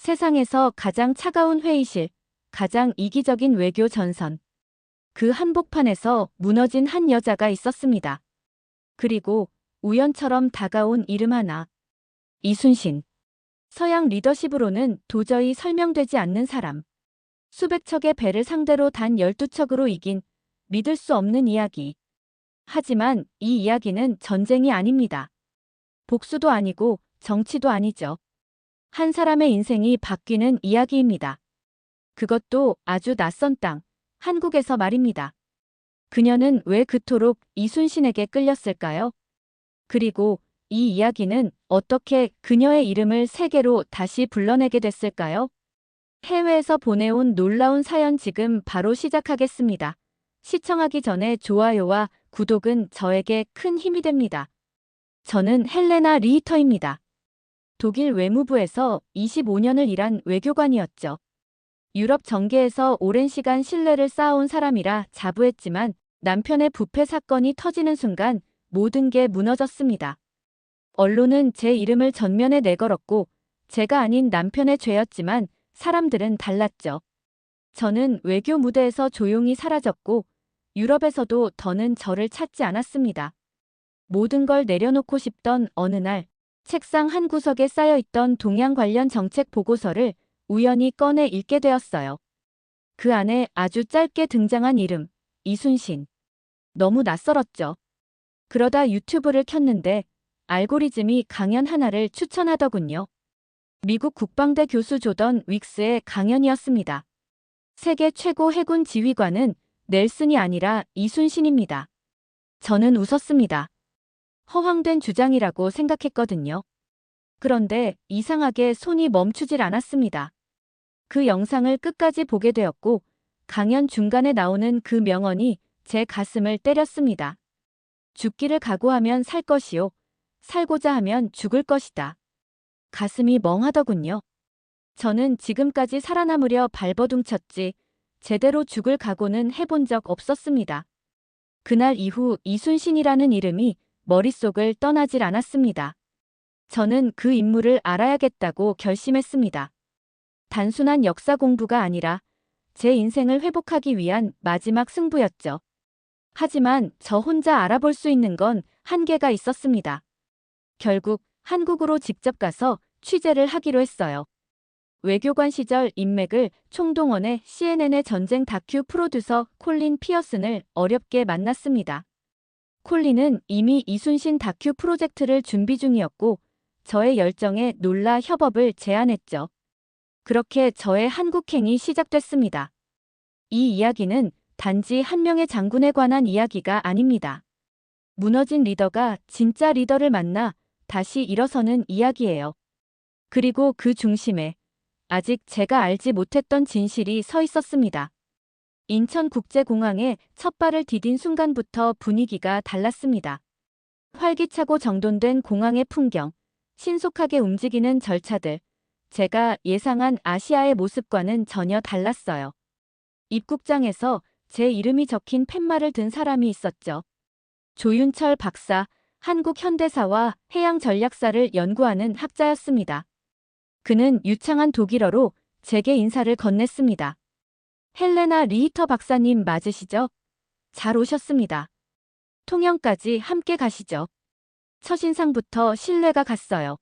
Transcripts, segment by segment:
세상에서 가장 차가운 회의실, 가장 이기적인 외교 전선. 그 한복판에서 무너진 한 여자가 있었습니다. 그리고 우연처럼 다가온 이름 하나. 이순신. 서양 리더십으로는 도저히 설명되지 않는 사람. 수백 척의 배를 상대로 단 12척으로 이긴 믿을 수 없는 이야기. 하지만 이 이야기는 전쟁이 아닙니다. 복수도 아니고 정치도 아니죠. 한 사람의 인생이 바뀌는 이야기입니다. 그것도 아주 낯선 땅, 한국에서 말입니다. 그녀는 왜 그토록 이순신에게 끌렸을까요? 그리고 이 이야기는 어떻게 그녀의 이름을 세계로 다시 불러내게 됐을까요? 해외에서 보내온 놀라운 사연 지금 바로 시작하겠습니다. 시청하기 전에 좋아요와 구독은 저에게 큰 힘이 됩니다. 저는 헬레나 리히터입니다. 독일 외무부에서 25년을 일한 외교관이었죠. 유럽 정계에서 오랜 시간 신뢰를 쌓아온 사람이라 자부했지만 남편의 부패 사건이 터지는 순간 모든 게 무너졌습니다. 언론은 제 이름을 전면에 내걸었고 제가 아닌 남편의 죄였지만 사람들은 달랐죠. 저는 외교 무대에서 조용히 사라졌고 유럽에서도 더는 저를 찾지 않았습니다. 모든 걸 내려놓고 싶던 어느 날 책상 한 구석에 쌓여있던 동양 관련 정책 보고서를 우연히 꺼내 읽게 되었어요. 그 안에 아주 짧게 등장한 이름, 이순신. 너무 낯설었죠. 그러다 유튜브를 켰는데 알고리즘이 강연 하나를 추천하더군요. 미국 국방대 교수 조던 윅스의 강연이었습니다. 세계 최고 해군 지휘관은 넬슨이 아니라 이순신입니다. 저는 웃었습니다. 허황된 주장이라고 생각했거든요. 그런데 이상하게 손이 멈추질 않았습니다. 그 영상을 끝까지 보게 되었고 강연 중간에 나오는 그 명언이 제 가슴을 때렸습니다. 죽기를 각오하면 살 것이요. 살고자 하면 죽을 것이다. 가슴이 멍하더군요. 저는 지금까지 살아남으려 발버둥쳤지 제대로 죽을 각오는 해본 적 없었습니다. 그날 이후 이순신이라는 이름이 머릿속을 떠나질 않았습니다. 저는 그 인물을 알아야겠다고 결심했습니다. 단순한 역사 공부가 아니라 제 인생을 회복하기 위한 마지막 승부였죠. 하지만 저 혼자 알아볼 수 있는 건 한계가 있었습니다. 결국 한국으로 직접 가서 취재를 하기로 했어요. 외교관 시절 인맥을 총동원해 CNN의 전쟁 다큐 프로듀서 콜린 피어슨을 어렵게 만났습니다. 콜린은 이미 이순신 다큐 프로젝트를 준비 중이었고 저의 열정에 놀라 협업을 제안했죠. 그렇게 저의 한국행이 시작됐습니다. 이 이야기는 단지 한 명의 장군에 관한 이야기가 아닙니다. 무너진 리더가 진짜 리더를 만나 다시 일어서는 이야기예요. 그리고 그 중심에 아직 제가 알지 못했던 진실이 서 있었습니다. 인천국제공항에 첫 발을 디딘 순간부터 분위기가 달랐습니다. 활기차고 정돈된 공항의 풍경, 신속하게 움직이는 절차들, 제가 예상한 아시아의 모습과는 전혀 달랐어요. 입국장에서 제 이름이 적힌 팻말을 든 사람이 있었죠. 조윤철 박사, 한국 현대사와 해양 전략사를 연구하는 학자였습니다. 그는 유창한 독일어로 제게 인사를 건넸습니다. 헬레나 리히터 박사님 맞으시죠? 잘 오셨습니다. 통영까지 함께 가시죠. 첫인상부터 신뢰가 갔어요.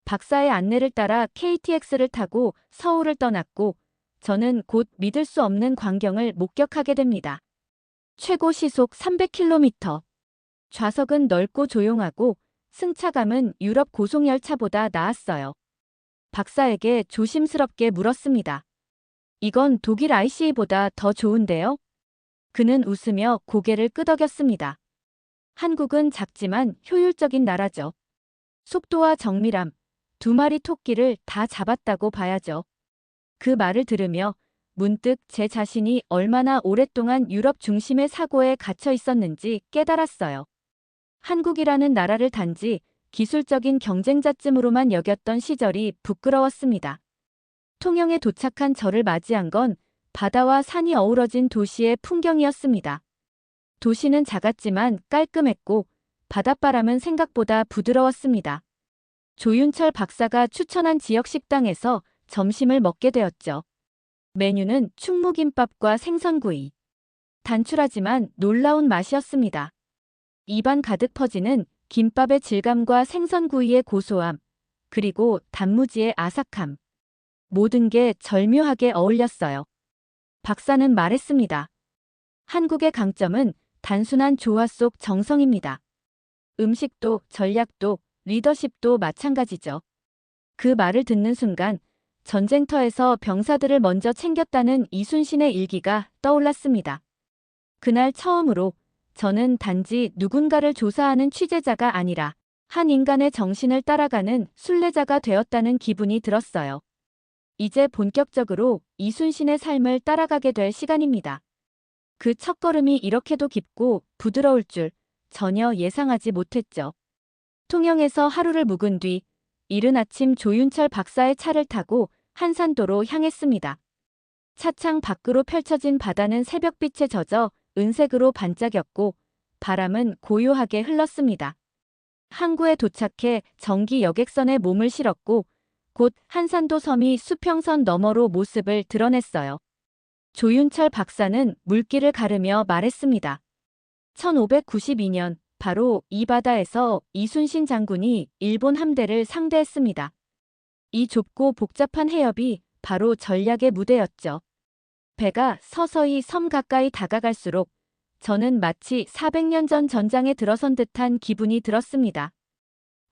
박사의 안내를 따라 KTX를 타고 서울을 떠났고 저는 곧 믿을 수 없는 광경을 목격하게 됩니다. 최고 시속 300km. 좌석은 넓고 조용하고 승차감은 유럽 고속열차보다 나았어요. 박사에게 조심스럽게 물었습니다. 이건 독일 ICE보다 더 좋은데요? 그는 웃으며 고개를 끄덕였습니다. 한국은 작지만 효율적인 나라죠. 속도와 정밀함, 두 마리 토끼를 다 잡았다고 봐야죠. 그 말을 들으며 문득 제 자신이 얼마나 오랫동안 유럽 중심의 사고에 갇혀 있었는지 깨달았어요. 한국이라는 나라를 단지 기술적인 경쟁자쯤으로만 여겼던 시절이 부끄러웠습니다. 통영에 도착한 저를 맞이한 건 바다와 산이 어우러진 도시의 풍경이었습니다. 도시는 작았지만 깔끔했고 바닷바람은 생각보다 부드러웠습니다. 조윤철 박사가 추천한 지역 식당에서 점심을 먹게 되었죠. 메뉴는 충무김밥과 생선구이. 단출하지만 놀라운 맛이었습니다. 입안 가득 퍼지는 김밥의 질감과 생선구이의 고소함, 그리고 단무지의 아삭함. 모든 게 절묘하게 어울렸어요. 박사는 말했습니다. 한국의 강점은 단순한 조화 속 정성입니다. 음식도 전략도 리더십도 마찬가지죠. 그 말을 듣는 순간 전쟁터에서 병사들을 먼저 챙겼다는 이순신의 일기가 떠올랐습니다. 그날 처음으로 저는 단지 누군가를 조사하는 취재자가 아니라 한 인간의 정신을 따라가는 순례자가 되었다는 기분이 들었어요. 이제 본격적으로 이순신의 삶을 따라가게 될 시간입니다. 그 첫걸음이 이렇게도 깊고 부드러울 줄 전혀 예상하지 못했죠. 통영에서 하루를 묵은 뒤 이른 아침 조윤철 박사의 차를 타고 한산도로 향했습니다. 차창 밖으로 펼쳐진 바다는 새벽빛에 젖어 은색으로 반짝였고 바람은 고요하게 흘렀습니다. 항구에 도착해 정기 여객선에 몸을 실었고 곧 한산도 섬이 수평선 너머로 모습을 드러냈어요. 조윤철 박사는 물길을 가르며 말했습니다. 1592년 바로 이 바다에서 이순신 장군이 일본 함대를 상대했습니다. 이 좁고 복잡한 해협이 바로 전략의 무대였죠. 배가 서서히 섬 가까이 다가갈수록 저는 마치 400년 전 전장에 들어선 듯한 기분이 들었습니다.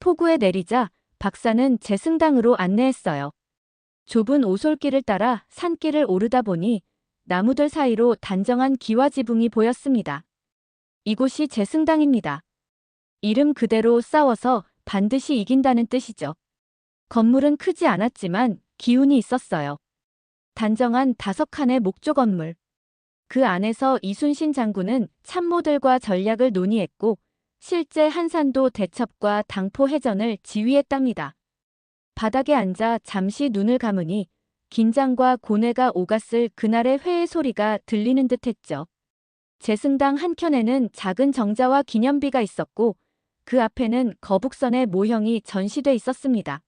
포구에 내리자 박사는 제 승당으로 안내했어요. 좁은 오솔길을 따라 산길을 오르다 보니 나무들 사이로 단정한 기와 지붕이 보였습니다. 이곳이 제 승당입니다. 이름 그대로 싸워서 반드시 이긴다는 뜻이죠. 건물은 크지 않았지만 기운이 있었어요. 단정한 5칸의 목조 건물. 그 안에서 이순신 장군은 참모들과 전략을 논의했고 실제 한산도 대첩과 당포 해전을 지휘했답니다. 바닥에 앉아 잠시 눈을 감으니 긴장과 고뇌가 오갔을 그날의 회의 소리가 들리는 듯했죠. 제 승당 한켠에는 작은 정자와 기념비가 있었고 그 앞에는 거북선의 모형이 전시돼 있었습니다.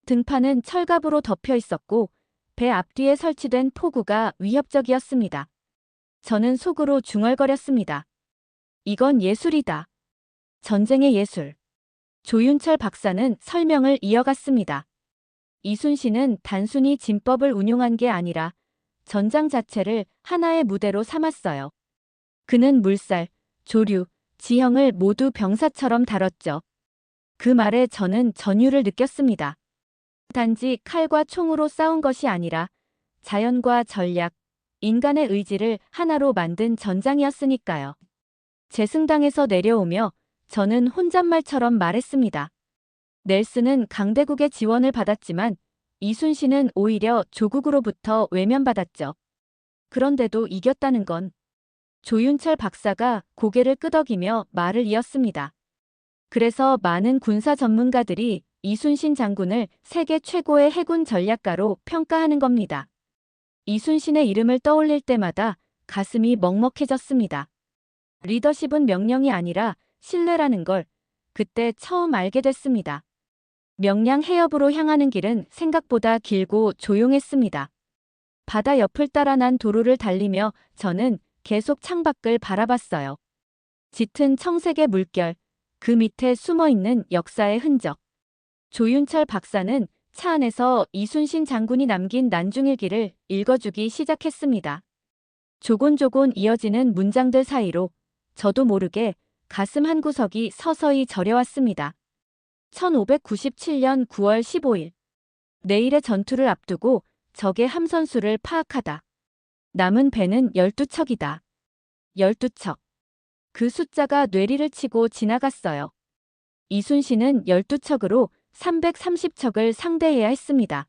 등판은 철갑으로 덮여 있었고 배 앞뒤에 설치된 포구가 위협적이었습니다. 저는 속으로 중얼거렸습니다. 이건 예술이다. 전쟁의 예술. 조윤철 박사는 설명을 이어갔습니다. 이순신은 단순히 진법을 운용한 게 아니라 전장 자체를 하나의 무대로 삼았어요. 그는 물살, 조류, 지형을 모두 병사처럼 다뤘죠. 그 말에 저는 전율을 느꼈습니다. 단지 칼과 총으로 싸운 것이 아니라 자연과 전략, 인간의 의지를 하나로 만든 전장이었으니까요. 제 승당에서 내려오며 저는 혼잣말처럼 말했습니다. 넬슨은 강대국의 지원을 받았지만 이순신은 오히려 조국으로부터 외면받았죠. 그런데도 이겼다는 건. 조윤철 박사가 고개를 끄덕이며 말을 이었습니다. 그래서 많은 군사 전문가들이 이순신 장군을 세계 최고의 해군 전략가로 평가하는 겁니다. 이순신의 이름을 떠올릴 때마다 가슴이 먹먹해졌습니다. 리더십은 명령이 아니라 신뢰라는 걸 그때 처음 알게 됐습니다. 명량 해협으로 향하는 길은 생각보다 길고 조용했습니다. 바다 옆을 따라 난 도로를 달리며 저는 계속 창밖을 바라봤어요. 짙은 청색의 물결, 그 밑에 숨어있는 역사의 흔적. 조윤철 박사는 차 안에서 이순신 장군이 남긴 난중일기를 읽어주기 시작했습니다. 조곤조곤 이어지는 문장들 사이로 저도 모르게 가슴 한구석이 서서히 저려왔습니다. 1597년 9월 15일. 내일의 전투를 앞두고 적의 함선수를 파악하다. 남은 배는 12척이다. 12척. 그 숫자가 뇌리를 치고 지나갔어요. 이순신은 12척으로 330척을 상대해야 했습니다.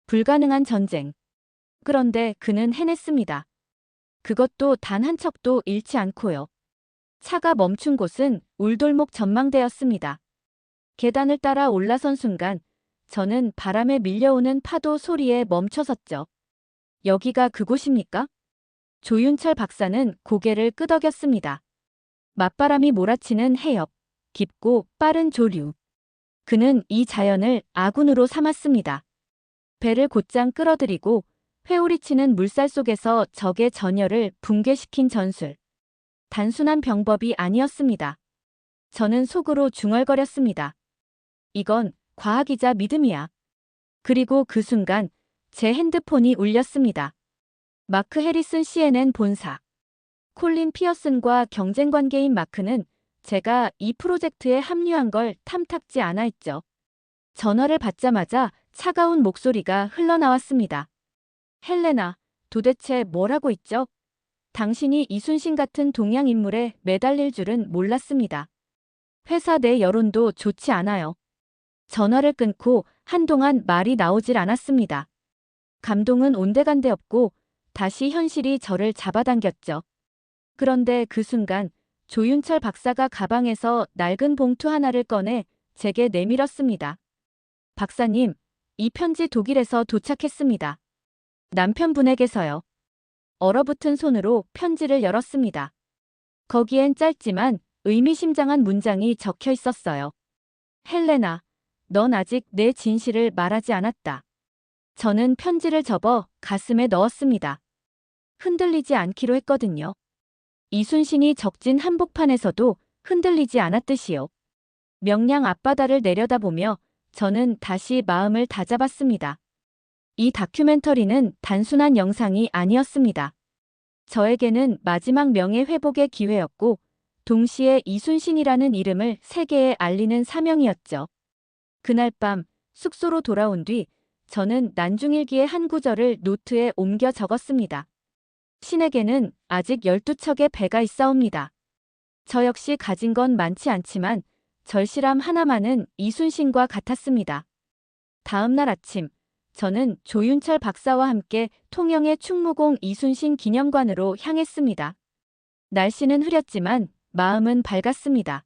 불가능한 전쟁. 그런데 그는 해냈습니다. 그것도 단 한 척도 잃지 않고요. 차가 멈춘 곳은 울돌목 전망대였습니다. 계단을 따라 올라선 순간 저는 바람에 밀려오는 파도 소리에 멈춰섰죠. 여기가 그곳입니까? 조윤철 박사는 고개를 끄덕였습니다. 맞바람이 몰아치는 해협, 깊고 빠른 조류. 그는 이 자연을 아군으로 삼았습니다. 배를 곧장 끌어들이고 회오리치는 물살 속에서 적의 전열을 붕괴시킨 전술. 단순한 병법이 아니었습니다. 저는 속으로 중얼거렸습니다. 이건 과학이자 믿음이야. 그리고 그 순간 제 핸드폰이 울렸습니다. 마크 해리슨 CNN 본사. 콜린 피어슨과 경쟁 관계인 마크는 제가 이 프로젝트에 합류한 걸 탐탁지 않아 했죠. 전화를 받자마자 차가운 목소리가 흘러나왔습니다. 헬레나, 도대체 뭘 하고 있죠? 당신이 이순신 같은 동양인물에 매달릴 줄은 몰랐습니다. 회사 내 여론도 좋지 않아요. 전화를 끊고 한동안 말이 나오질 않았습니다. 감동은 온데간데 없고 다시 현실이 저를 잡아당겼죠. 그런데 그 순간 조윤철 박사가 가방에서 낡은 봉투 하나를 꺼내 제게 내밀었습니다. 박사님, 이 편지 독일에서 도착했습니다. 남편분에게서요. 얼어붙은 손으로 편지를 열었습니다. 거기엔 짧지만 의미심장한 문장이 적혀 있었어요. 헬레나, 넌 아직 내 진실을 말하지 않았다. 저는 편지를 접어 가슴에 넣었습니다. 흔들리지 않기로 했거든요. 이순신이 적진 한복판에서도 흔들리지 않았듯이요. 명량 앞바다를 내려다보며 저는 다시 마음을 다잡았습니다. 이 다큐멘터리는 단순한 영상이 아니었습니다. 저에게는 마지막 명예 회복의 기회였고 동시에 이순신이라는 이름을 세계에 알리는 사명이었죠. 그날 밤 숙소로 돌아온 뒤 저는 난중일기의 한 구절을 노트에 옮겨 적었습니다. 신에게는 아직 12척의 배가 있사옵니다. 저 역시 가진 건 많지 않지만 절실함 하나만은 이순신과 같았습니다. 다음 날 아침 저는 조윤철 박사와 함께 통영의 충무공 이순신 기념관으로 향했습니다. 날씨는 흐렸지만 마음은 밝았습니다.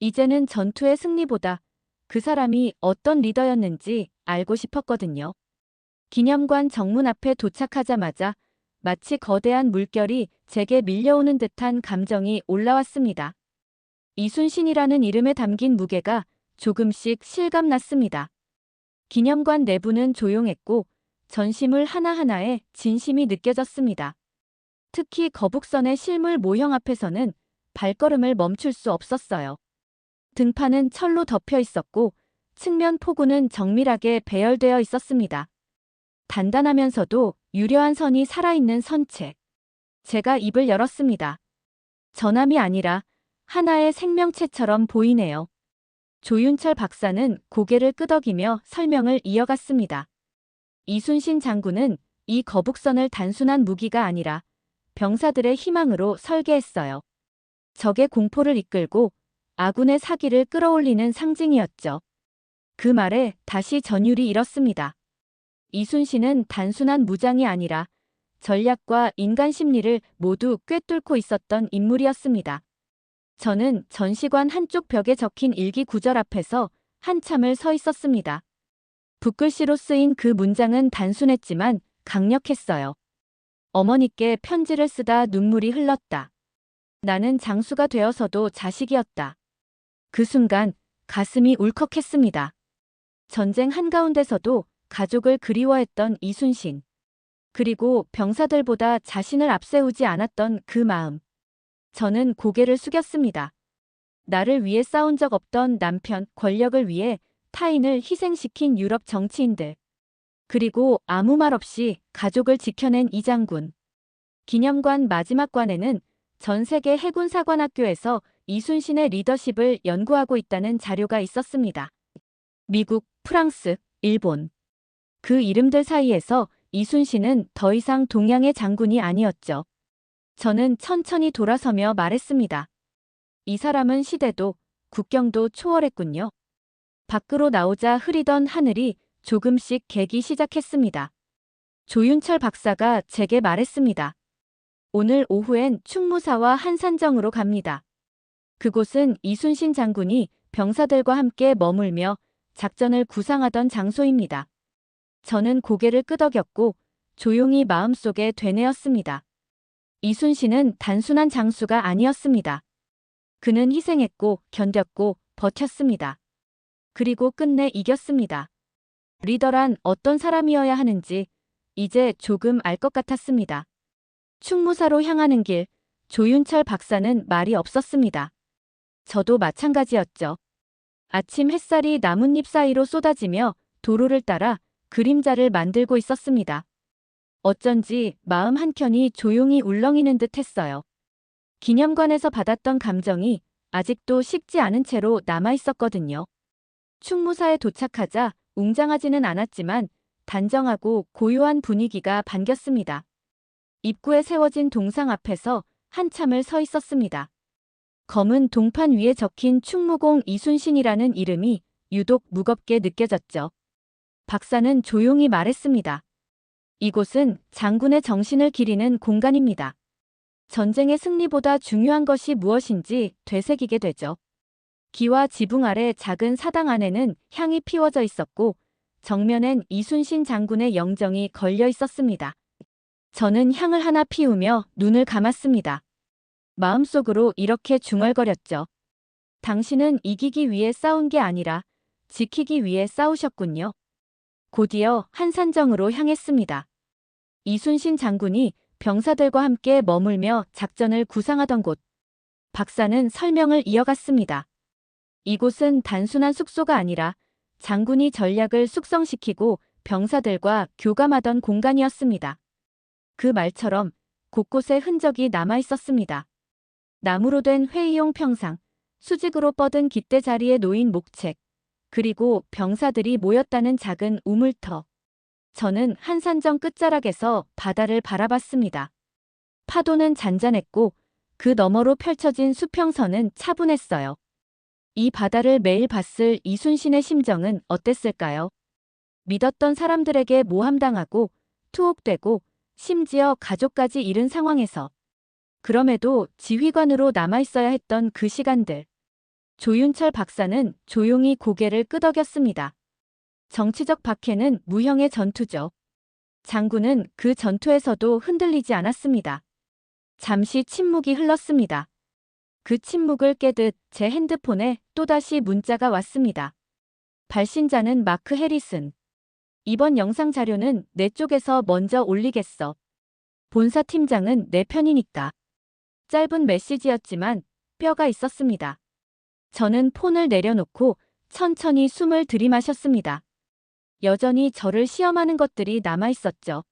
이제는 전투의 승리보다 그 사람이 어떤 리더였는지 알고 싶었거든요. 기념관 정문 앞에 도착하자마자 마치 거대한 물결이 제게 밀려오는 듯한 감정이 올라왔습니다. 이순신이라는 이름에 담긴 무게가 조금씩 실감났습니다. 기념관 내부는 조용했고 전시물 하나하나에 진심이 느껴졌습니다. 특히 거북선의 실물 모형 앞에서는 발걸음을 멈출 수 없었어요. 등판은 철로 덮여 있었고 측면 포구는 정밀하게 배열되어 있었습니다. 단단하면서도 유려한 선이 살아있는 선체. 제가 입을 열었습니다. 전함이 아니라 하나의 생명체처럼 보이네요. 조윤철 박사는 고개를 끄덕이며 설명을 이어갔습니다. 이순신 장군은 이 거북선을 단순한 무기가 아니라 병사들의 희망으로 설계했어요. 적의 공포를 이끌고 아군의 사기를 끌어올리는 상징이었죠. 그 말에 다시 전율이 일었습니다. 이순신은 단순한 무장이 아니라 전략과 인간 심리를 모두 꿰뚫고 있었던 인물이었습니다. 저는 전시관 한쪽 벽에 적힌 일기 구절 앞에서 한참을 서 있었습니다. 붓글씨로 쓰인 그 문장은 단순했지만 강력했어요. 어머니께 편지를 쓰다 눈물이 흘렀다. 나는 장수가 되어서도 자식이었다. 그 순간 가슴이 울컥했습니다. 전쟁 한가운데서도 가족을 그리워했던 이순신. 그리고 병사들보다 자신을 앞세우지 않았던 그 마음. 저는 고개를 숙였습니다. 나를 위해 싸운 적 없던 남편, 권력을 위해 타인을 희생시킨 유럽 정치인들. 그리고 아무 말 없이 가족을 지켜낸 이 장군. 기념관 마지막 관에는 전 세계 해군사관학교에서 이순신의 리더십을 연구하고 있다는 자료가 있었습니다. 미국, 프랑스, 일본. 그 이름들 사이에서 이순신은 더 이상 동양의 장군이 아니었죠. 저는 천천히 돌아서며 말했습니다. 이 사람은 시대도 국경도 초월했군요. 밖으로 나오자 흐리던 하늘이 조금씩 개기 시작했습니다. 조윤철 박사가 제게 말했습니다. 오늘 오후엔 충무사와 한산정으로 갑니다. 그곳은 이순신 장군이 병사들과 함께 머물며 작전을 구상하던 장소입니다. 저는 고개를 끄덕였고 조용히 마음속에 되뇌었습니다. 이순신은 단순한 장수가 아니었습니다. 그는 희생했고 견뎠고 버텼습니다. 그리고 끝내 이겼습니다. 리더란 어떤 사람이어야 하는지 이제 조금 알 것 같았습니다. 충무사로 향하는 길, 조윤철 박사는 말이 없었습니다. 저도 마찬가지였죠. 아침 햇살이 나뭇잎 사이로 쏟아지며 도로를 따라 그림자를 만들고 있었습니다. 어쩐지 마음 한켠이 조용히 울렁이는 듯 했어요. 기념관에서 받았던 감정이 아직도 식지 않은 채로 남아 있었거든요. 충무사에 도착하자 웅장하지는 않았지만 단정하고 고요한 분위기가 반겼습니다. 입구에 세워진 동상 앞에서 한참을 서 있었습니다. 검은 동판 위에 적힌 충무공 이순신이라는 이름이 유독 무겁게 느껴졌죠. 박사는 조용히 말했습니다. 이곳은 장군의 정신을 기리는 공간입니다. 전쟁의 승리보다 중요한 것이 무엇인지 되새기게 되죠. 기와 지붕 아래 작은 사당 안에는 향이 피워져 있었고 정면엔 이순신 장군의 영정이 걸려 있었습니다. 저는 향을 하나 피우며 눈을 감았습니다. 마음속으로 이렇게 중얼거렸죠. 당신은 이기기 위해 싸운 게 아니라 지키기 위해 싸우셨군요. 곧이어 한산정으로 향했습니다. 이순신 장군이 병사들과 함께 머물며 작전을 구상하던 곳. 박사는 설명을 이어갔습니다. 이곳은 단순한 숙소가 아니라 장군이 전략을 숙성시키고 병사들과 교감하던 공간이었습니다. 그 말처럼 곳곳에 흔적이 남아 있었습니다. 나무로 된 회의용 평상, 수직으로 뻗은 깃대 자리에 놓인 목책, 그리고 병사들이 모였다는 작은 우물터. 저는 한산정 끝자락에서 바다를 바라봤습니다. 파도는 잔잔했고 그 너머로 펼쳐진 수평선은 차분했어요. 이 바다를 매일 봤을 이순신의 심정은 어땠을까요? 믿었던 사람들에게 모함당하고 투옥되고 심지어 가족까지 잃은 상황에서 그럼에도 지휘관으로 남아있어야 했던 그 시간들. 조윤철 박사는 조용히 고개를 끄덕였습니다. 정치적 박해는 무형의 전투죠. 장군은 그 전투에서도 흔들리지 않았습니다. 잠시 침묵이 흘렀습니다. 그 침묵을 깨듯 제 핸드폰에 또다시 문자가 왔습니다. 발신자는 마크 해리슨. 이번 영상 자료는 내 쪽에서 먼저 올리겠어. 본사 팀장은 내 편이니까. 짧은 메시지였지만 뼈가 있었습니다. 저는 폰을 내려놓고 천천히 숨을 들이마셨습니다. 여전히 저를 시험하는 것들이 남아있었죠.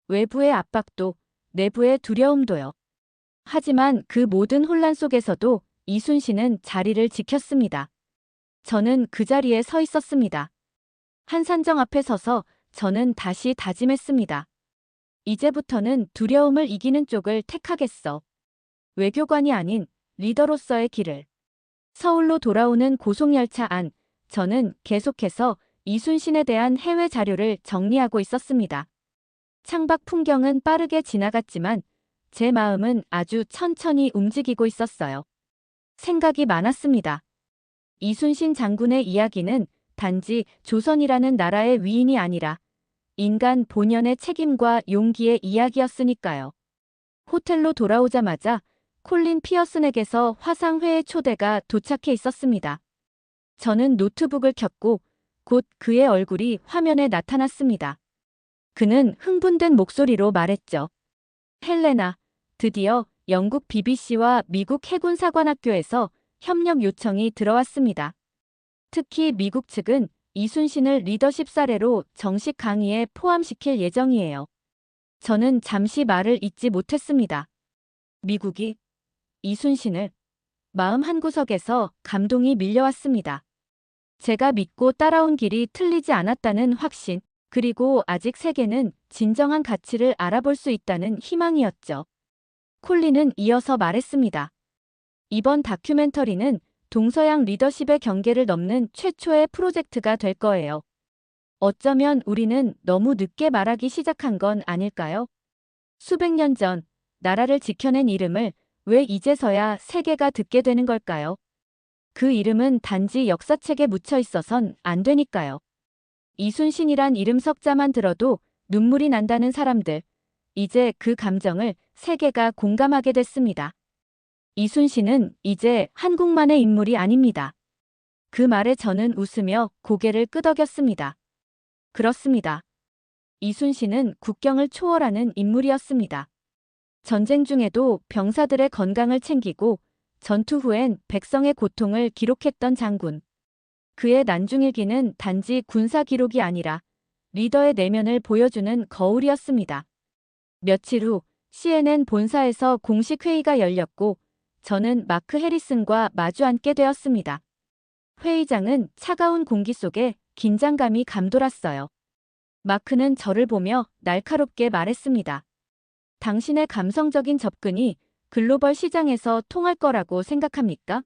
외부의 압박도, 내부의 두려움도요. 하지만 그 모든 혼란 속에서도 이순신은 자리를 지켰습니다. 저는 그 자리에 서 있었습니다. 한산정 앞에 서서 저는 다시 다짐했습니다. 이제부터는 두려움을 이기는 쪽을 택하겠어. 외교관이 아닌 리더로서의 길을. 서울로 돌아오는 고속열차 안, 저는 계속해서 이순신에 대한 해외 자료를 정리하고 있었습니다. 창밖 풍경은 빠르게 지나갔지만 제 마음은 아주 천천히 움직이고 있었어요. 생각이 많았습니다. 이순신 장군의 이야기는 단지 조선이라는 나라의 위인이 아니라 인간 본연의 책임과 용기의 이야기였으니까요. 호텔로 돌아오자마자 콜린 피어슨에게서 화상회의 초대가 도착해 있었습니다. 저는 노트북을 켰고 곧 그의 얼굴이 화면에 나타났습니다. 그는 흥분된 목소리로 말했죠. 헬레나, 드디어 영국 BBC와 미국 해군사관학교에서 협력 요청이 들어왔습니다. 특히 미국 측은 이순신을 리더십 사례로 정식 강의에 포함시킬 예정이에요. 저는 잠시 말을 잇지 못했습니다. 미국이 이순신을 마음 한구석에서 감동이 밀려왔습니다. 제가 믿고 따라온 길이 틀리지 않았다는 확신, 그리고 아직 세계는 진정한 가치를 알아볼 수 있다는 희망이었죠. 콜린은 이어서 말했습니다. 이번 다큐멘터리는 동서양 리더십의 경계를 넘는 최초의 프로젝트가 될 거예요. 어쩌면 우리는 너무 늦게 말하기 시작한 건 아닐까요? 수백 년 전 나라를 지켜낸 이름을 왜 이제서야 세계가 듣게 되는 걸까요? 그 이름은 단지 역사책에 묻혀 있어선 안 되니까요. 이순신이란 이름 석자만 들어도 눈물이 난다는 사람들, 이제 그 감정을 세계가 공감하게 됐습니다. 이순신은 이제 한국만의 인물이 아닙니다. 그 말에 저는 웃으며 고개를 끄덕였습니다. 그렇습니다. 이순신은 국경을 초월하는 인물이었습니다. 전쟁 중에도 병사들의 건강을 챙기고 전투 후엔 백성의 고통을 기록했던 장군. 그의 난중일기는 단지 군사 기록이 아니라 리더의 내면을 보여주는 거울이었습니다. 며칠 후 CNN 본사에서 공식 회의가 열렸고 저는 마크 해리슨과 마주 앉게 되었습니다. 회의장은 차가운 공기 속에 긴장감이 감돌았어요. 마크는 저를 보며 날카롭게 말했습니다. 당신의 감성적인 접근이 글로벌 시장에서 통할 거라고 생각합니까?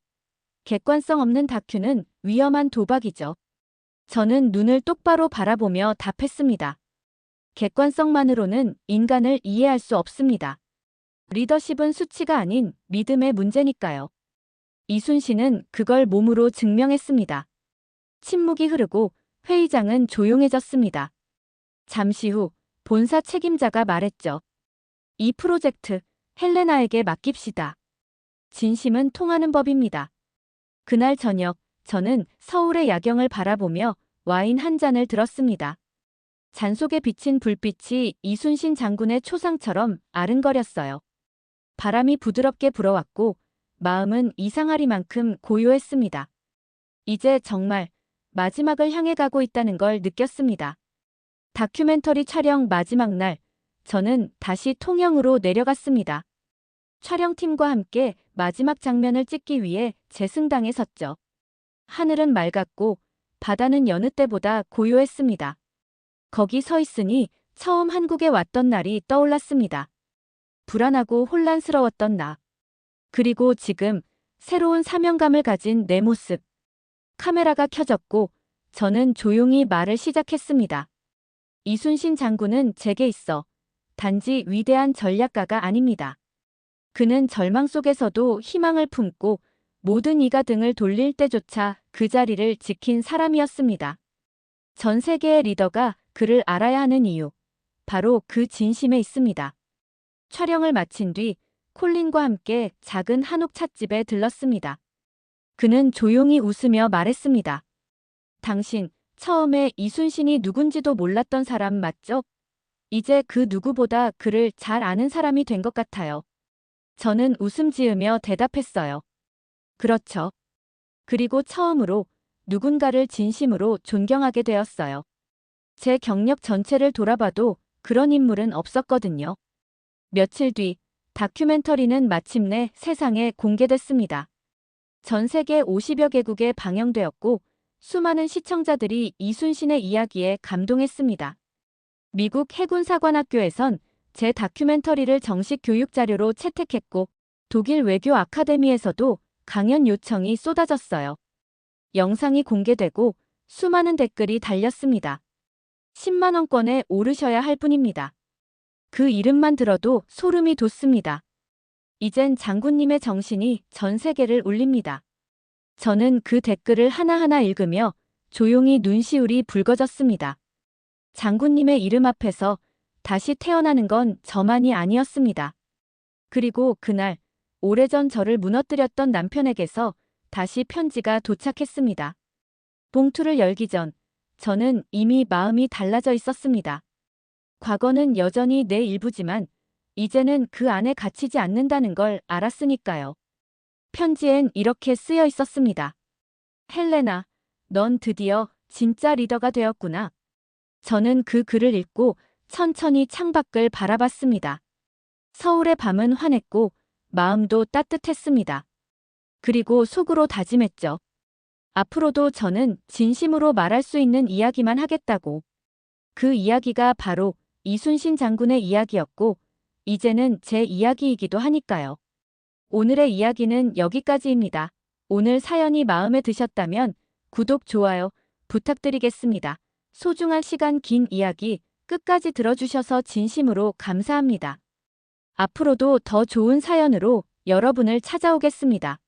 객관성 없는 다큐는 위험한 도박이죠. 저는 눈을 똑바로 바라보며 답했습니다. 객관성만으로는 인간을 이해할 수 없습니다. 리더십은 수치가 아닌 믿음의 문제니까요. 이순신은 그걸 몸으로 증명했습니다. 침묵이 흐르고 회의장은 조용해졌습니다. 잠시 후 본사 책임자가 말했죠. 이 프로젝트 헬레나에게 맡깁시다. 진심은 통하는 법입니다. 그날 저녁 저는 서울의 야경을 바라보며 와인 한 잔을 들었습니다. 잔 속에 비친 불빛이 이순신 장군의 초상처럼 아른거렸어요. 바람이 부드럽게 불어왔고 마음은 이상하리만큼 고요했습니다. 이제 정말 마지막을 향해 가고 있다는 걸 느꼈습니다. 다큐멘터리 촬영 마지막 날, 저는 다시 통영으로 내려갔습니다. 촬영팀과 함께 마지막 장면을 찍기 위해 제승당에 섰죠. 하늘은 맑았고 바다는 여느 때보다 고요했습니다. 거기 서 있으니 처음 한국에 왔던 날이 떠올랐습니다. 불안하고 혼란스러웠던 나. 그리고 지금 새로운 사명감을 가진 내 모습. 카메라가 켜졌고 저는 조용히 말을 시작했습니다. 이순신 장군은 제게 있어 단지 위대한 전략가가 아닙니다. 그는 절망 속에서도 희망을 품고 모든 이가 등을 돌릴 때조차 그 자리를 지킨 사람이었습니다. 전 세계의 리더가 그를 알아야 하는 이유, 바로 그 진심에 있습니다. 촬영을 마친 뒤 콜린과 함께 작은 한옥 찻집에 들렀습니다. 그는 조용히 웃으며 말했습니다. 당신, 처음에 이순신이 누군지도 몰랐던 사람 맞죠? 이제 그 누구보다 그를 잘 아는 사람이 된 것 같아요. 저는 웃음 지으며 대답했어요. 그렇죠. 그리고 처음으로 누군가를 진심으로 존경하게 되었어요. 제 경력 전체를 돌아봐도 그런 인물은 없었거든요. 며칠 뒤 다큐멘터리는 마침내 세상에 공개됐습니다. 전 세계 50여 개국에 방영되었고 수많은 시청자들이 이순신의 이야기에 감동했습니다. 미국 해군사관학교에선 제 다큐멘터리를 정식 교육자료로 채택했고 독일 외교 아카데미에서도 강연 요청이 쏟아졌어요. 영상이 공개되고 수많은 댓글이 달렸습니다. 10만 원권에 오르셔야 할 뿐입니다. 그 이름만 들어도 소름이 돋습니다. 이젠 장군님의 정신이 전 세계를 울립니다. 저는 그 댓글을 하나하나 읽으며 조용히 눈시울이 붉어졌습니다. 장군님의 이름 앞에서 다시 태어나는 건 저만이 아니었습니다. 그리고 그날 오래전 저를 무너뜨렸던 남편에게서 다시 편지가 도착했습니다. 봉투를 열기 전 저는 이미 마음이 달라져 있었습니다. 과거는 여전히 내 일부지만 이제는 그 안에 갇히지 않는다는 걸 알았으니까요. 편지엔 이렇게 쓰여 있었습니다. 헬레나, 넌 드디어 진짜 리더가 되었구나. 저는 그 글을 읽고 천천히 창밖을 바라봤습니다. 서울의 밤은 환했고 마음도 따뜻했습니다. 그리고 속으로 다짐했죠. 앞으로도 저는 진심으로 말할 수 있는 이야기만 하겠다고. 그 이야기가 바로 이순신 장군의 이야기였고 이제는 제 이야기이기도 하니까요. 오늘의 이야기는 여기까지입니다. 오늘 사연이 마음에 드셨다면 구독, 좋아요 부탁드리겠습니다. 소중한 시간 긴 이야기 끝까지 들어주셔서 진심으로 감사합니다. 앞으로도 더 좋은 사연으로 여러분을 찾아오겠습니다.